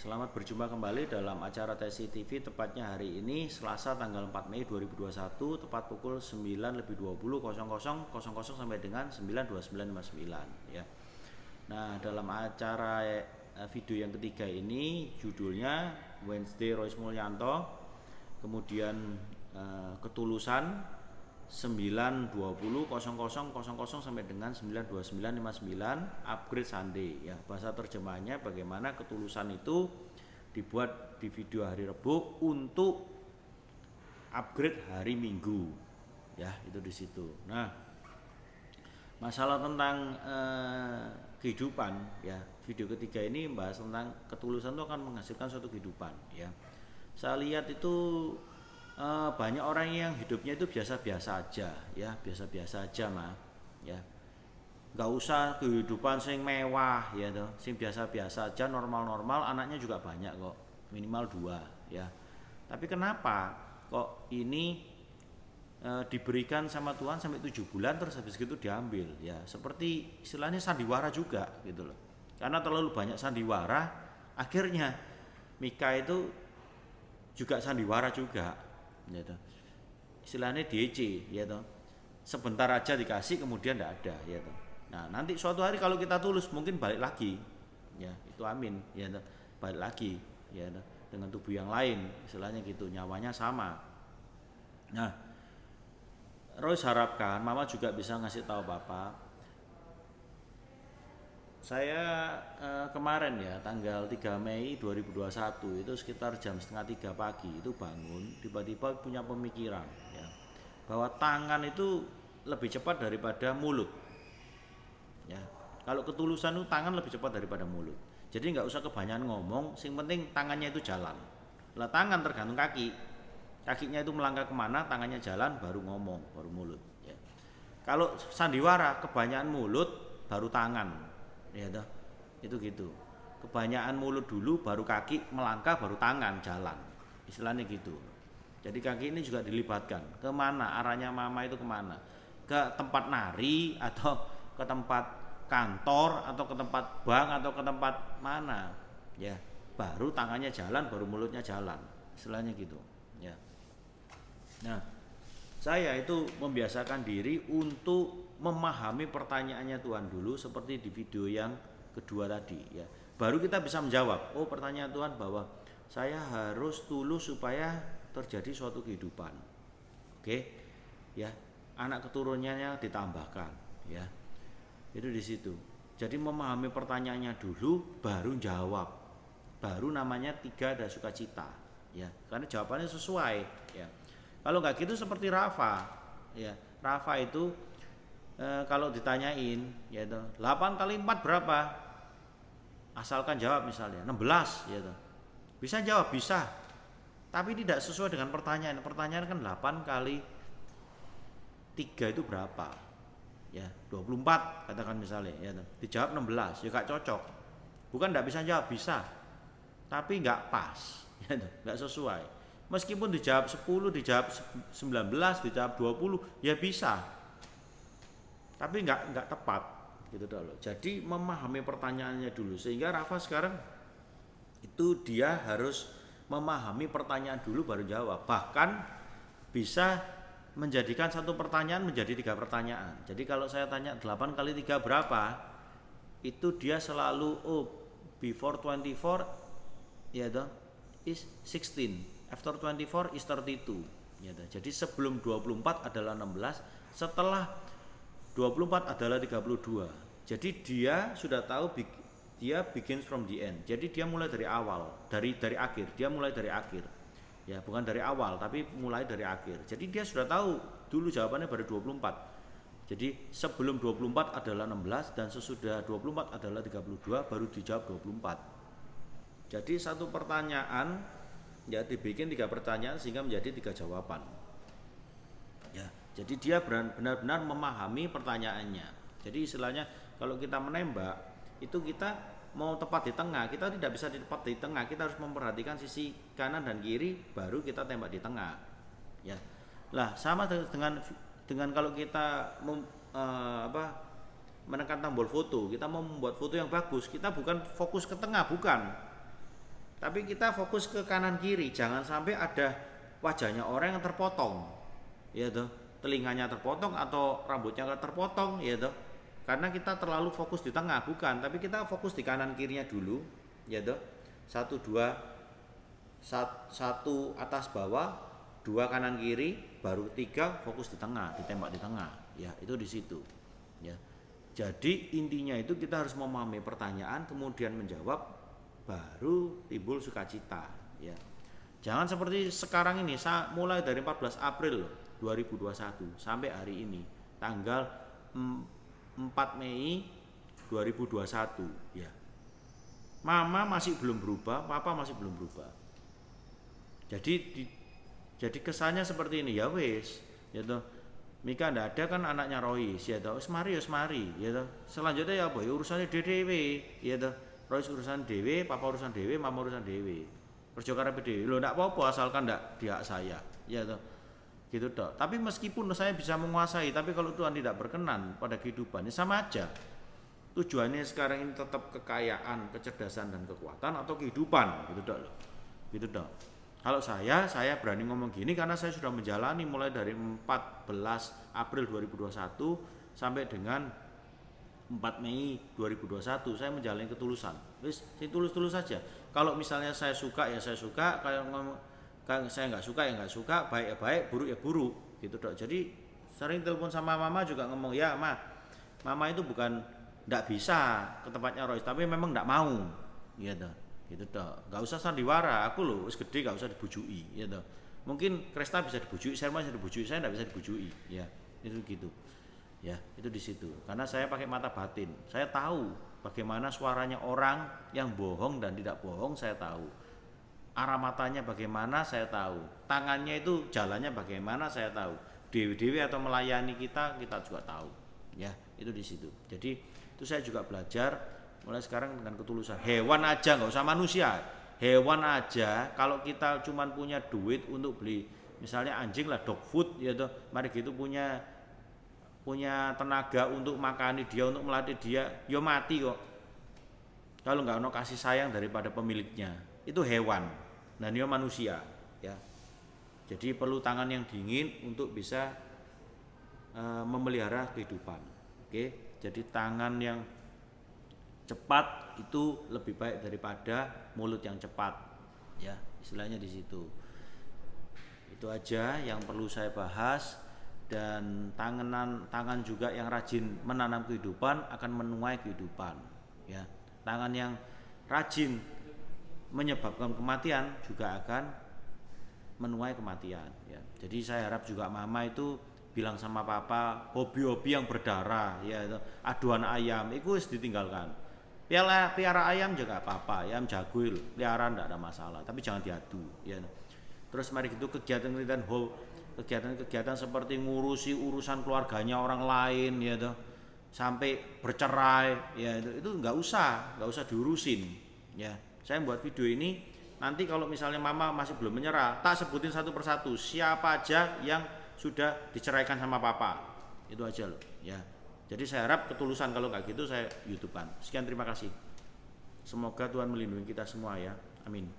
Selamat berjumpa kembali dalam acara TSI TV, tepatnya hari ini Selasa tanggal 4 Mei 2021, tepat pukul 9.20 sampai dengan 9.29.59 ya. Nah, dalam acara video yang ketiga ini judulnya Wednesday Royce Mulyanto, kemudian Ketulusan 9.20 sampai dengan 9.29.59 Upgrade Sunday ya. Bahasa terjemahnya bagaimana ketulusan itu dibuat di video hari Rabu untuk upgrade hari Minggu ya, itu di situ. Nah, masalah tentang kehidupan ya, video ketiga ini membahas tentang ketulusan itu akan menghasilkan suatu kehidupan ya. Saya lihat itu banyak orang yang hidupnya itu biasa-biasa aja ya, biasa-biasa aja mah ya, nggak usah kehidupan sing mewah ya toh, sing biasa-biasa aja, normal-normal, anaknya juga banyak kok, minimal 2 ya. Tapi kenapa kok ini diberikan sama Tuhan sampai 7 bulan terus habis gitu diambil ya, seperti istilahnya sandiwara juga gitu loh. Karena terlalu banyak sandiwara, akhirnya Mika itu juga sandiwara juga ya toh. Istilahnya DC ya toh. Sebentar aja dikasih kemudian tidak ada ya toh. Nah, nanti suatu hari kalau kita tulus mungkin balik lagi ya, itu amin ya toh. Balik lagi ya toh, dengan tubuh yang lain, istilahnya gitu, nyawanya sama. Nah, Royce harapkan Mama juga bisa ngasih tahu Papa. Saya kemarin ya tanggal 3 Mei 2021 itu sekitar jam setengah 3 pagi itu bangun, tiba-tiba punya pemikiran ya, bahwa tangan itu lebih cepat daripada mulut ya. Kalau ketulusan itu tangan lebih cepat daripada mulut, jadi nggak usah kebanyakan ngomong, sing penting tangannya itu jalan. Lah tangan tergantung kaki, kakinya itu melangkah kemana, tangannya jalan, baru ngomong, baru mulut ya. Kalau sandiwara kebanyakan mulut baru tangan ya toh, itu gitu. Kebanyakan mulut dulu baru kaki melangkah, baru tangan jalan, istilahnya gitu. Jadi kaki ini juga dilibatkan kemana arahnya Mama itu, kemana, ke tempat nari atau ke tempat kantor atau ke tempat bank atau ke tempat mana ya, baru tangannya jalan, baru mulutnya jalan, istilahnya gitu ya. Nah, saya itu membiasakan diri untuk memahami pertanyaannya Tuhan dulu, seperti di video yang kedua tadi ya. Baru kita bisa menjawab, oh pertanyaan Tuhan bahwa saya harus tulus supaya terjadi suatu kehidupan. Oke ya, anak keturunannya ditambahkan ya. Itu di situ. Jadi memahami pertanyaannya dulu baru jawab. Baru namanya 3 ada sukacita ya. Karena jawabannya sesuai ya. Kalau nggak gitu seperti Rafa ya. Rafa itu kalau ditanyain ya itu 8 kali 4 berapa, asalkan jawab misalnya 16 ya itu, bisa jawab, bisa, tapi tidak sesuai dengan pertanyaan. Pertanyaan kan 8 kali 3 itu berapa ya, 24 katakan misalnya ya itu. Dijawab 16 ya gak cocok. Bukan nggak bisa jawab, bisa, tapi nggak pas ya itu, nggak sesuai. Meskipun dijawab 10, dijawab 19, dijawab 20 ya bisa, tapi nggak tepat gitu dulu. Jadi memahami pertanyaannya dulu, sehingga Rafa sekarang itu dia harus memahami pertanyaan dulu baru jawab. Bahkan bisa menjadikan satu pertanyaan menjadi 3 pertanyaan. Jadi kalau saya tanya 8 kali 3 berapa, itu dia selalu before 24 ya toh is 16, after 24 is 32 ya toh. Jadi sebelum 24 adalah 16, setelah 24 adalah 32. Jadi dia sudah tahu dia begins from the end. Jadi dia mulai dari awal, dari akhir. Dia mulai dari akhir. Ya, bukan dari awal tapi mulai dari akhir. Jadi dia sudah tahu dulu jawabannya baru 24. Jadi sebelum 24 adalah 16 dan sesudah 24 adalah 32, baru dijawab 24. Jadi satu pertanyaan ya dibikin 3 pertanyaan sehingga menjadi 3 jawaban. Ya, jadi dia benar-benar memahami pertanyaannya. Jadi istilahnya kalau kita menembak itu kita mau tepat di tengah, kita tidak bisa tepat di tengah, kita harus memperhatikan sisi kanan dan kiri baru kita tembak di tengah. Ya. Lah sama dengan kalau kita menekan tombol foto, kita mau membuat foto yang bagus, kita bukan fokus ke tengah, bukan. Tapi kita fokus ke kanan kiri, jangan sampai ada wajahnya orang yang terpotong, ya toh, telinganya terpotong atau rambutnya terpotong, ya toh. Karena kita terlalu fokus di tengah, bukan, tapi kita fokus di kanan kirinya dulu, ya toh. Satu dua, satu atas bawah, dua kanan kiri, baru tiga fokus di tengah, ditembak di tengah, ya itu di situ, ya. Jadi intinya itu kita harus memahami pertanyaan, kemudian menjawab, baru timbul sukacita, ya. Jangan seperti sekarang ini, mulai dari 14 April 2021 sampai hari ini, tanggal 4 Mei 2021, ya. Mama masih belum berubah, papa masih belum berubah. Jadi kesannya seperti ini, ya wis, ya toh. Mika ndak ada kan anaknya Royce, ya toh. Wis mari, ya toh. Selanjutnya ya apa? Ya urusannya dhewe, ya toh. Royce urusan dhewe, papa urusan dhewe, mama urusan dhewe. Kerja karepe dhewe. Lho ndak apa-apa asalkan ndak dihak saya, ya toh. Gitu toh. Tapi meskipun saya bisa menguasai, tapi kalau Tuhan tidak berkenan pada kehidupan, ya sama aja. Tujuannya sekarang ini tetap kekayaan, kecerdasan dan kekuatan atau kehidupan, gitu toh. Gitu toh. Kalau saya berani ngomong gini karena saya sudah menjalani mulai dari 14 April 2021 sampai dengan 4 Mei 2021 saya menjalani ketulusan. Wis, tulus-tulus saja. Kalau misalnya saya suka ya saya suka, kalau saya nggak suka ya nggak suka, baik ya baik, buruk ya buruk, gitu dok. Jadi sering telepon sama mama juga ngomong, ya mama itu bukan nggak bisa ke tempatnya Royce, tapi memang nggak mau, gitu. Gitu dok, nggak usah sandiwara, aku loh wis gede nggak usah dibujui, ya toh. Mungkin Kresta bisa dibujui, saya bisa dibujui, saya nggak bisa dibujui, ya itu gitu, ya itu di situ. Karena saya pakai mata batin, saya tahu bagaimana suaranya orang yang bohong dan tidak bohong, saya tahu. Arah matanya bagaimana saya tahu, tangannya itu jalannya bagaimana saya tahu. Dewi-dewi atau melayani kita juga tahu, ya itu di situ. Jadi itu saya juga belajar. Mulai sekarang dengan ketulusan. Hewan aja, nggak usah manusia, hewan aja kalau kita cuman punya duit untuk beli misalnya anjing lah, dog food ya toh, mari gitu punya tenaga untuk makani dia, untuk melatih dia, yo mati kok kalau nggak ono kasih sayang daripada pemiliknya. Itu hewan dan yo manusia, ya. Jadi perlu tangan yang dingin untuk bisa memelihara kehidupan. Oke, jadi tangan yang cepat itu lebih baik daripada mulut yang cepat, ya istilahnya di situ. Itu aja yang perlu saya bahas. Dan tangan juga yang rajin menanam kehidupan akan menuai kehidupan, ya. Tangan yang rajin menyebabkan kematian juga akan menuai kematian, ya. Jadi saya harap juga mama itu bilang sama papa, hobi-hobi yang berdarah, ya itu aduan ayam itu harus ditinggalkan. Piara ayam juga apa-apa, ayam jago, peliharaan tidak ada masalah, tapi jangan diadu, ya. Terus mari gitu kegiatan seperti ngurusi urusan keluarganya orang lain, ya toh, sampai bercerai, ya itu nggak usah diurusin, ya. Saya buat video ini nanti kalau misalnya mama masih belum menyerah, tak sebutin satu persatu siapa aja yang sudah diceraikan sama papa, itu aja loh, ya. Jadi saya harap ketulusan, kalau nggak gitu saya YouTubean. Sekian, terima kasih. Semoga Tuhan melindungi kita semua, ya. Amin.